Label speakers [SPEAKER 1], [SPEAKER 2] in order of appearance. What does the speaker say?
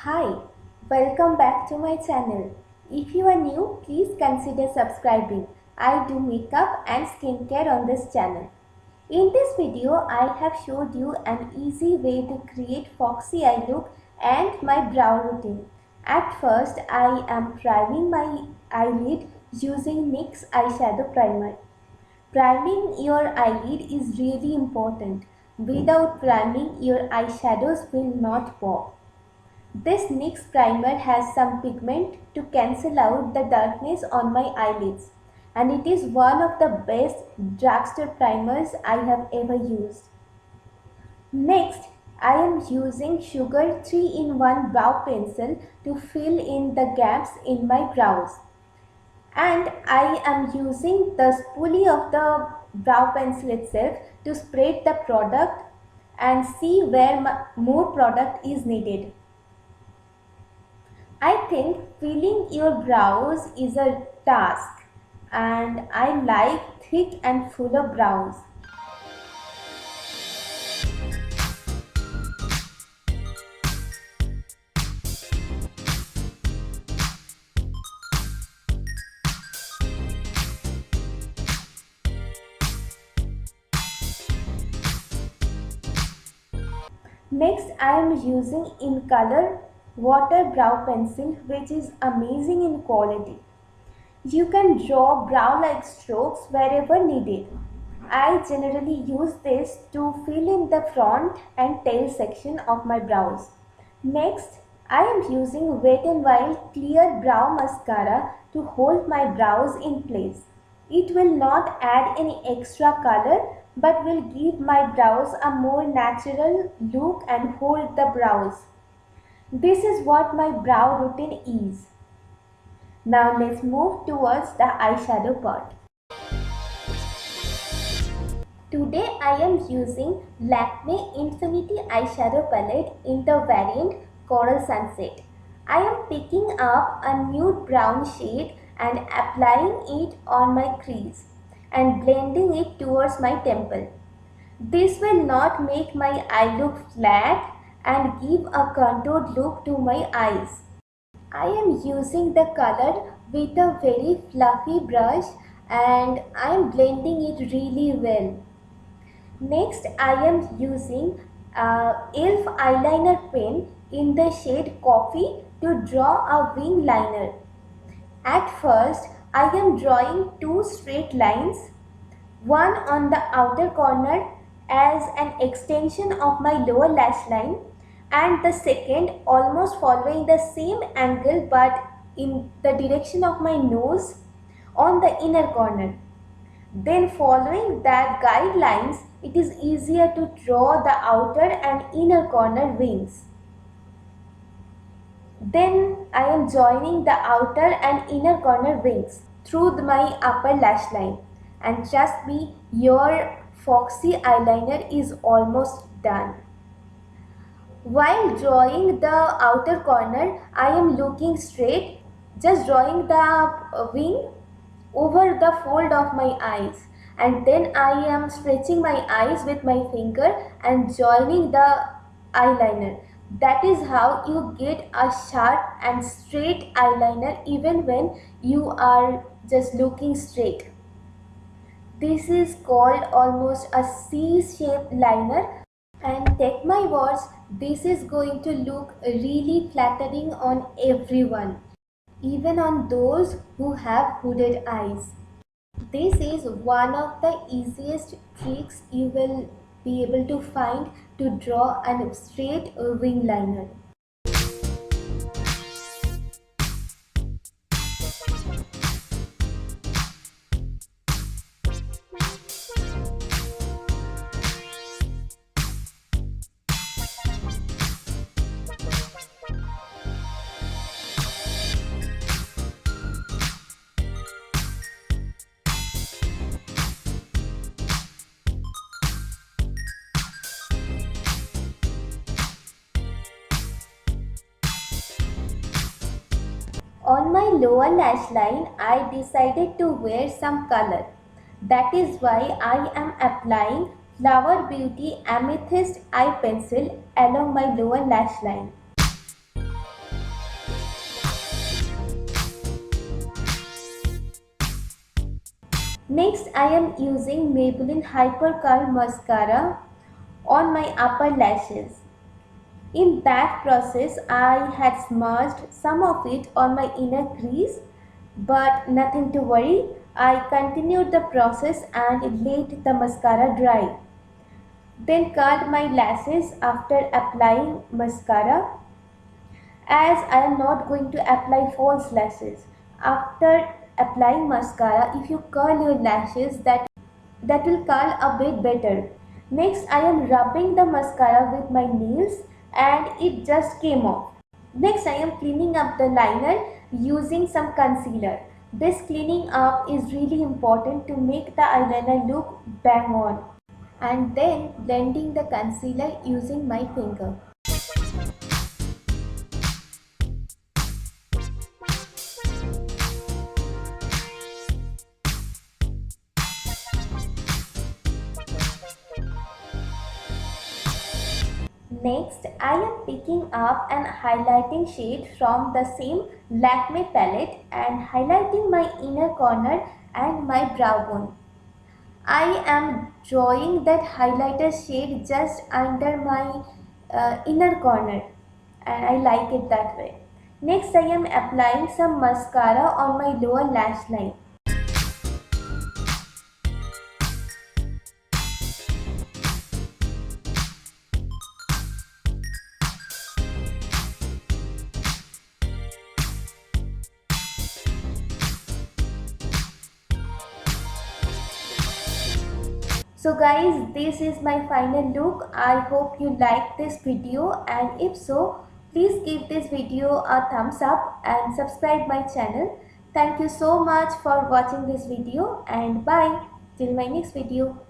[SPEAKER 1] Hi, welcome back to my channel. If you are new, please consider subscribing. I do makeup and skincare on this channel. In this video, I have showed you an easy way to create foxy eye look and my brow routine. At first, I am priming my eyelid using NYX eyeshadow primer. Priming your eyelid is really important. Without priming, your eyeshadows will not pop. This NYX primer has some pigment to cancel out the darkness on my eyelids, and it is one of the best drugstore primers I have ever used. Next, I am using Sugar 3-in-1 brow pencil to fill in the gaps in my brows. And I am using the spoolie of the brow pencil itself to spread the product and see where more product is needed. I think filling your brows is a task, and I like thick and fuller brows. Next, I am using in color water brow pencil, which is amazing in quality. You can draw brow-like strokes wherever needed. I generally use this to fill in the front and tail section of my brows. Next, I am using Wet n Wild Clear Brow Mascara to hold my brows in place. It will not add any extra color but will give my brows a more natural look and hold the brows. This is what my brow routine is. Now let's move towards the eyeshadow part. Today I am using Lakme Infinity Eyeshadow Palette in the variant Coral Sunset. I am picking up a nude brown shade and applying it on my crease and blending it towards my temple. This will not make my eye look flat and give a contoured look to my eyes. I am using the color with a very fluffy brush and I am blending it really well. Next, I am using e.l.f. eyeliner pen in the shade Coffee to draw a wing liner. At first, I am drawing two straight lines, one on the outer corner as an extension of my lower lash line, and the second almost following the same angle but in the direction of my nose on the inner corner. Then following that guidelines, it is easier to draw the outer and inner corner wings. Then I am joining the outer and inner corner wings through my upper lash line. And trust me, your foxy eyeliner is almost done. While drawing the outer corner, I am looking straight, just drawing the wing over the fold of my eyes, and then I am stretching my eyes with my finger and joining the eyeliner. That is how you get a sharp and straight eyeliner even when you are just looking straight. This is called almost a C-shaped liner, and take my words, this is going to look really flattering on everyone, even on those who have hooded eyes. This is one of the easiest tricks you will be able to find to draw a straight wing liner. On my lower lash line, I decided to wear some color. That is why I am applying Flower Beauty Amethyst Eye Pencil along my lower lash line. Next, I am using Maybelline Hyper Curl Mascara on my upper lashes. In that process, I had smudged some of it on my inner crease, but nothing to worry. I continued the process and let the mascara dry. Then curled my lashes after applying mascara, as I am not going to apply false lashes. After applying mascara, if you curl your lashes, that will curl a bit better. Next, I am rubbing the mascara with my nails and it just came off. Next, I am cleaning up the liner using some concealer. This cleaning up is really important to make the eyeliner look bang on. And then blending the concealer using my finger. Next, I am picking up an highlighting shade from the same Lakme palette and highlighting my inner corner and my brow bone. I am drawing that highlighter shade just under my inner corner, and I like it that way. Next, I am applying some mascara on my lower lash line. So guys, this is my final look. I hope you liked this video, and if so, please give this video a thumbs up and subscribe my channel. Thank you so much for watching this video, and bye till my next video.